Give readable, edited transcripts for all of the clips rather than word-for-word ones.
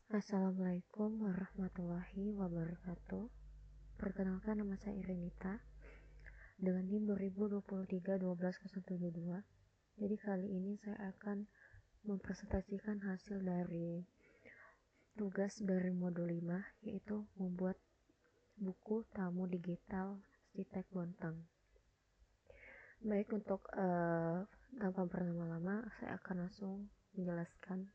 Assalamualaikum warahmatullahi wabarakatuh. Perkenalkan, nama saya Irenita dengan NIM 2023-12-072. Jadi kali ini saya akan mempresentasikan hasil dari tugas dari modul 5, yaitu membuat buku tamu digital Stitek Bontang. Baik, untuk tanpa berlama-lama saya akan langsung menjelaskan.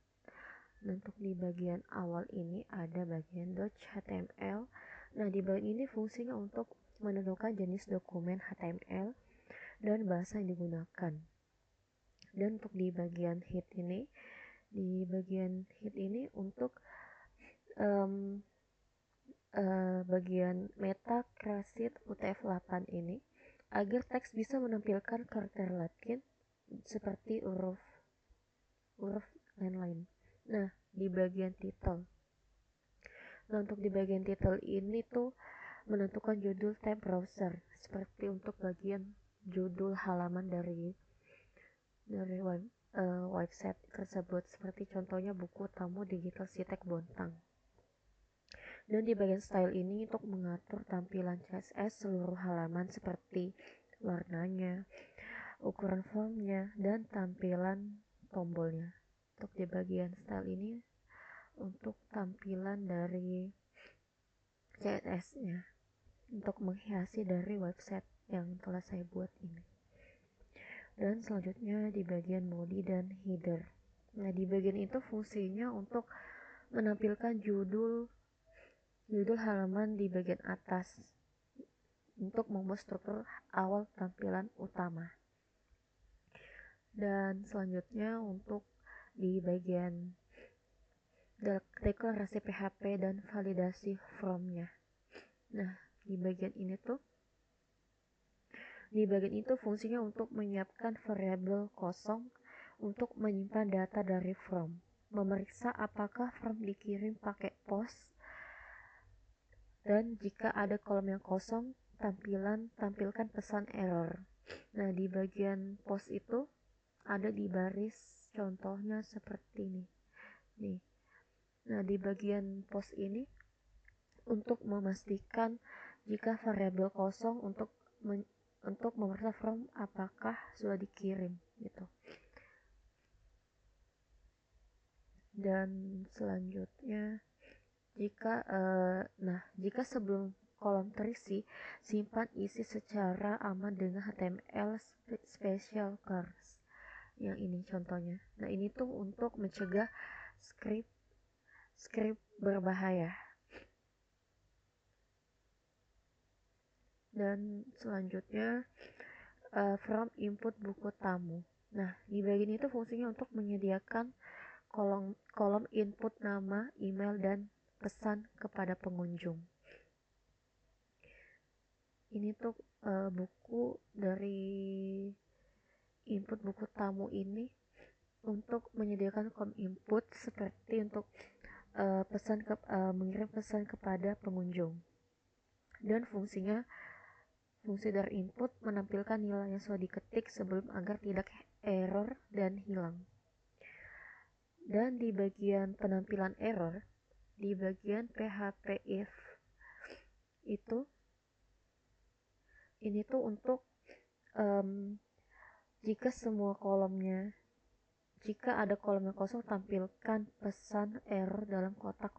Dan untuk di bagian awal ini ada bagian .html. Nah, di bagian ini fungsinya untuk menentukan jenis dokumen HTML dan bahasa yang digunakan. Dan untuk di bagian head ini untuk bagian meta Crasit UTF-8 ini agar teks bisa menampilkan karakter Latin seperti huruf lain-lain. Nah, di bagian title. Nah, untuk di bagian title ini tuh menentukan judul tab browser, seperti untuk bagian judul halaman dari website tersebut, seperti contohnya buku tamu digital Stitek Bontang. Dan di bagian style ini untuk mengatur tampilan CSS seluruh halaman seperti warnanya, ukuran formnya, dan tampilan tombolnya. Untuk di bagian style ini untuk tampilan dari CSS-nya untuk menghiasi dari website yang telah saya buat ini. Dan selanjutnya di bagian body dan header. Nah, di bagian itu fungsinya untuk menampilkan judul halaman di bagian atas untuk membuat struktur awal tampilan utama. Dan selanjutnya untuk di bagian deklarasi PHP dan validasi formnya. Nah, di bagian itu fungsinya untuk menyiapkan variabel kosong untuk menyimpan data dari form, memeriksa apakah form dikirim pakai post, dan jika ada kolom yang kosong, tampilkan pesan error. Nah, di bagian post itu ada di baris contohnya seperti ini. Nih. Nah, di bagian post ini untuk memastikan jika variabel kosong untuk memeriksa form apakah sudah dikirim gitu. Dan selanjutnya jika sebelum kolom terisi, simpan isi secara aman dengan HTML special cars. Yang ini contohnya. Nah, ini tuh untuk mencegah script berbahaya. Dan selanjutnya from input buku tamu. Nah, di bagian itu fungsinya untuk menyediakan kolom input nama, email, dan pesan kepada pengunjung. Ini tuh buku dari input buku tamu ini untuk menyediakan kolom input seperti untuk mengirim pesan kepada pengunjung. Dan fungsi dari input menampilkan nilai yang sudah diketik sebelum agar tidak error dan hilang. Dan di bagian penampilan error, di bagian PHP if itu, ini tuh untuk jika ada kolom yang kosong, tampilkan pesan error dalam kotak